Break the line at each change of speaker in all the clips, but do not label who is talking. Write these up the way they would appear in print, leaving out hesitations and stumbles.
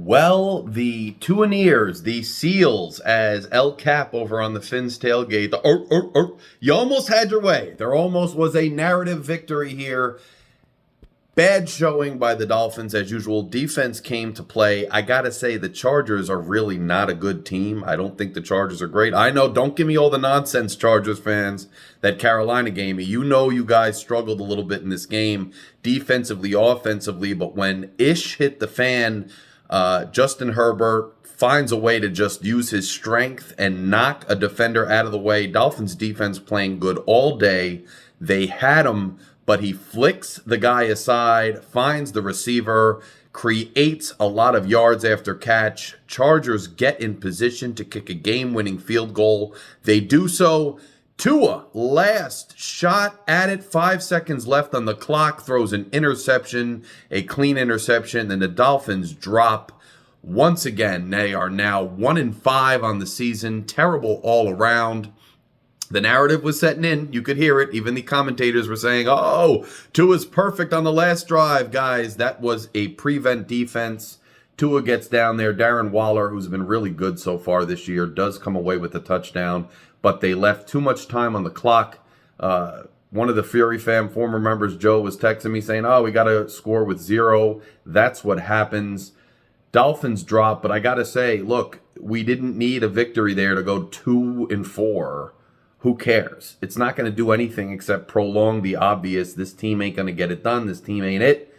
Well, the Tuaneers, the Seals, as El Cap over on the Finns tailgate, you almost had your way. There almost was a narrative victory here. Bad showing by the Dolphins as usual. Defense came to play. I got to say, the Chargers are really not a good team. I don't think the Chargers are great. I know, don't give me all the nonsense, Chargers fans, that Carolina gave me. You know you guys struggled a little bit in this game, defensively, offensively, but when ish hit the fan, Justin Herbert finds a way to just use his strength and knock a defender out of the way. Dolphins defense playing good all day. They had him, but he flicks the guy aside, finds the receiver, creates a lot of yards after catch. Chargers get in position to kick a game-winning field goal. They do so. Tua, last shot at it, 5 seconds left on the clock, throws an interception, a clean interception, and the Dolphins drop once again. They are now 1-5 on the season, terrible all around. The narrative was setting in. You could hear it. Even the commentators were saying, oh, Tua's perfect on the last drive. Guys, that was a prevent defense. Tua gets down there. Darren Waller, who's been really good so far this year, does come away with a touchdown, but they left too much time on the clock. One of the Fury fam former members, Joe, was texting me saying, oh, we got to score with 0. That's what happens. Dolphins drop, but I got to say, look, we didn't need a victory there to go 2-4. Who cares? It's not going to do anything except prolong the obvious. This team ain't going to get it done. This team ain't it.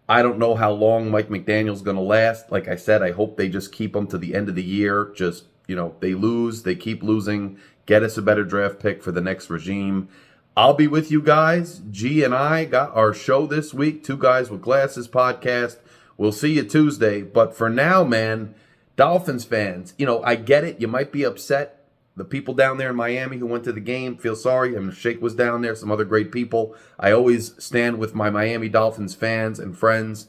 I don't know how long Mike McDaniel's going to last. Like I said, I hope they just keep him to the end of the year. Just, they lose, they keep losing. Get us a better draft pick for the next regime. I'll be with you guys. G and I got our show this week, Two Guys with Glasses podcast. We'll see you Tuesday. But for now, man, Dolphins fans, I get it. You might be upset. The people down there in Miami who went to the game feel sorry. Shake was down there, some other great people. I always stand with my Miami Dolphins fans and friends,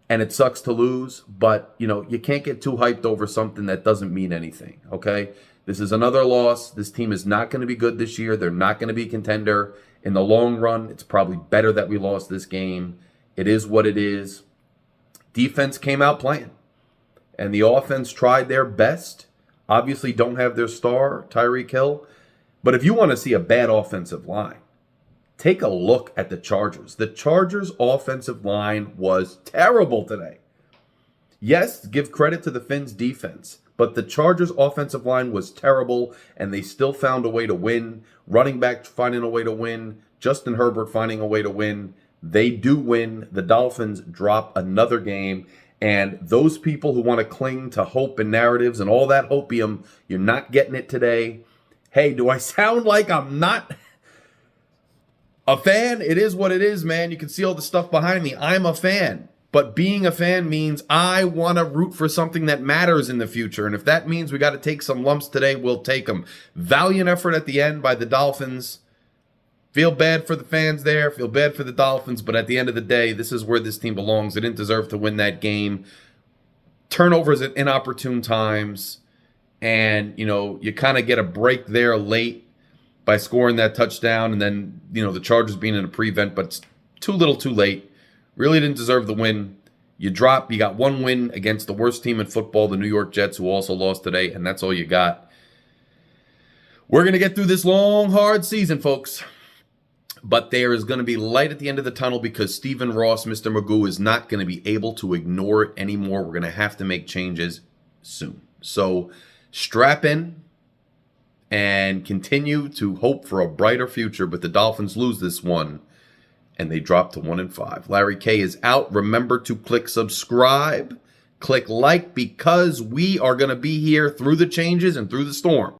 and it sucks to lose, but, you can't get too hyped over something that doesn't mean anything, okay? This is another loss. This team is not going to be good this year. They're not going to be a contender. In the long run, it's probably better that we lost this game. It is what it is. Defense came out playing, and the offense tried their best. Obviously don't have their star, Tyreek Hill. But if you want to see a bad offensive line, take a look at the Chargers. The Chargers' offensive line was terrible today. Yes, give credit to the Finns' defense, but the Chargers' offensive line was terrible, and they still found a way to win. Running back finding a way to win. Justin Herbert finding a way to win. They do win. The Dolphins drop another game. And those people who want to cling to hope and narratives and all that hopium, you're not getting it today. Hey, do I sound like I'm not a fan? It is what it is, man. You can see all the stuff behind me. I'm a fan. But being a fan means I want to root for something that matters in the future. And if that means we got to take some lumps today, we'll take them. Valiant effort at the end by the Dolphins. Feel bad for the fans there, feel bad for the Dolphins, but at the end of the day, this is where this team belongs. They didn't deserve to win that game. Turnovers at inopportune times, and, you kind of get a break there late by scoring that touchdown, and then, the Chargers being in a prevent, but it's too little too late. Really didn't deserve the win. You got one win against the worst team in football, the New York Jets, who also lost today, and that's all you got. We're going to get through this long, hard season, folks. But there is going to be light at the end of the tunnel because Stephen Ross, Mr. Magoo, is not going to be able to ignore it anymore. We're going to have to make changes soon. So strap in and continue to hope for a brighter future. But the Dolphins lose this one, and they drop to 1-5. Larry K is out. Remember to click subscribe, click like, because we are going to be here through the changes and through the storm.